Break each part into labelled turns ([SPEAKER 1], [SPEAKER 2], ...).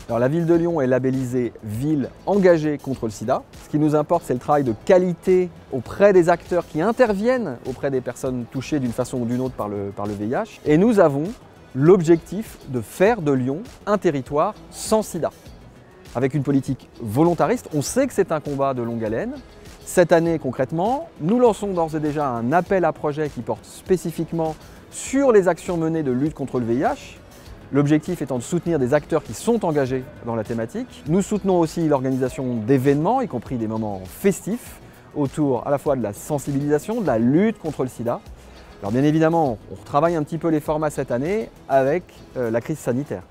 [SPEAKER 1] Alors, la ville de Lyon est labellisée ville engagée contre le sida. Ce qui nous importe, c'est le travail de qualité auprès des acteurs qui interviennent auprès des personnes touchées d'une façon ou d'une autre par le VIH. Et nous avons l'objectif de faire de Lyon un territoire sans sida. Avec une politique volontariste, on sait que c'est un combat de longue haleine. Cette année, concrètement, nous lançons d'ores et déjà un appel à projet qui porte spécifiquement sur les actions menées de lutte contre le VIH. L'objectif étant de soutenir des acteurs qui sont engagés dans la thématique. Nous soutenons aussi l'organisation d'événements, y compris des moments festifs, autour à la fois de la sensibilisation, de la lutte contre le sida. Alors bien évidemment, on retravaille un petit peu les formats cette année avec la crise sanitaire.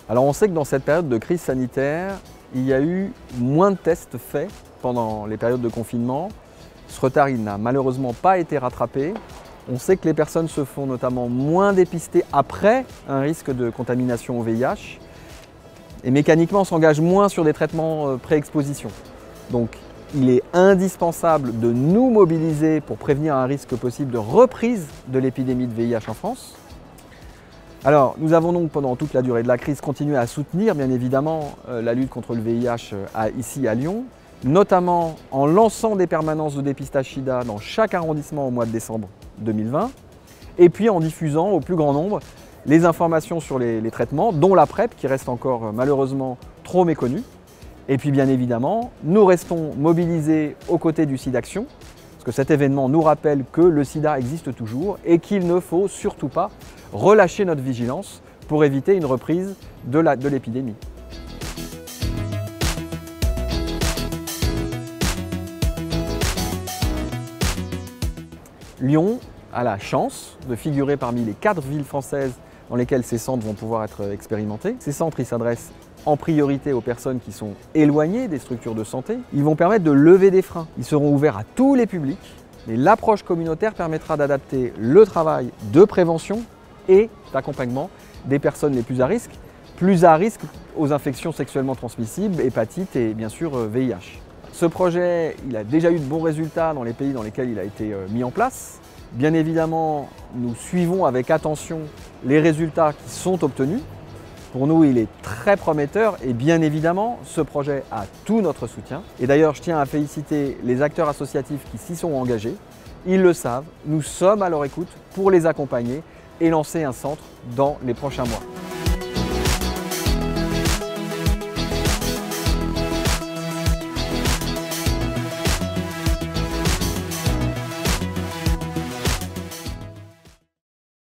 [SPEAKER 1] Alors on sait que dans cette période de crise sanitaire, il y a eu moins de tests faits pendant les périodes de confinement. Ce retard, il n'a malheureusement pas été rattrapé. On sait que les personnes se font notamment moins dépister après un risque de contamination au VIH et mécaniquement s'engagent moins sur des traitements pré-exposition. Donc il est indispensable de nous mobiliser pour prévenir un risque possible de reprise de l'épidémie de VIH en France. Alors, nous avons donc pendant toute la durée de la crise continué à soutenir bien évidemment la lutte contre le VIH ici à Lyon, notamment en lançant des permanences de dépistage SIDA dans chaque arrondissement au mois de décembre 2020, et puis en diffusant au plus grand nombre les informations sur les traitements, dont la PrEP qui reste encore malheureusement trop méconnue. Et puis bien évidemment, nous restons mobilisés aux côtés du SIDAction, parce que cet événement nous rappelle que le sida existe toujours et qu'il ne faut surtout pas relâcher notre vigilance pour éviter une reprise de l'épidémie. Lyon a la chance de figurer parmi les 4 villes françaises dans lesquelles ces centres vont pouvoir être expérimentés. Ces centres s'adressent en priorité aux personnes qui sont éloignées des structures de santé. Ils vont permettre de lever des freins. Ils seront ouverts à tous les publics, mais l'approche communautaire permettra d'adapter le travail de prévention et d'accompagnement des personnes les plus à risque aux infections sexuellement transmissibles, hépatite et bien sûr VIH. Ce projet, il a déjà eu de bons résultats dans les pays dans lesquels il a été mis en place. Bien évidemment, nous suivons avec attention les résultats qui sont obtenus. Pour nous, il est très prometteur et bien évidemment, ce projet a tout notre soutien. Et d'ailleurs, je tiens à féliciter les acteurs associatifs qui s'y sont engagés. Ils le savent, nous sommes à leur écoute pour les accompagner et lancer un centre dans les prochains mois.